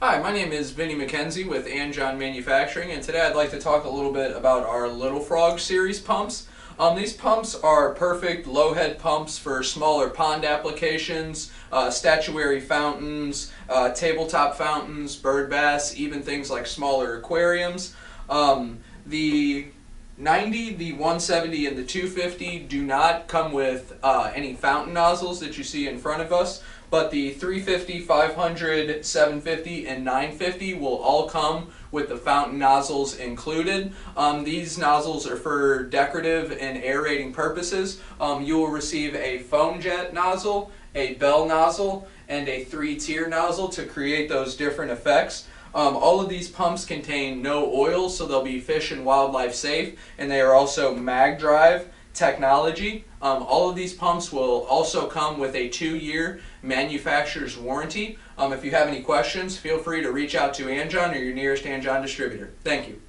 Hi, my name is Vinny McKenzie with Anjon Manufacturing, and today I'd like to talk a little bit about our Little Frog series pumps. These pumps are perfect low head pumps for smaller pond applications, statuary fountains, tabletop fountains, bird baths, even things like smaller aquariums. The 90, the 170, and the 250 do not come with any fountain nozzles that you see in front of us, but the 350, 500, 750, and 950 will all come with the fountain nozzles included. These nozzles are for decorative and aerating purposes. You will receive a foam jet nozzle, a bell nozzle, and a 3-tier nozzle to create those different effects. All of these pumps contain no oil, so they'll be fish and wildlife safe, and they are also mag drive technology. All of these pumps will also come with a 2-year manufacturer's warranty. If you have any questions, feel free to reach out to Anjon or your nearest Anjon distributor. Thank you.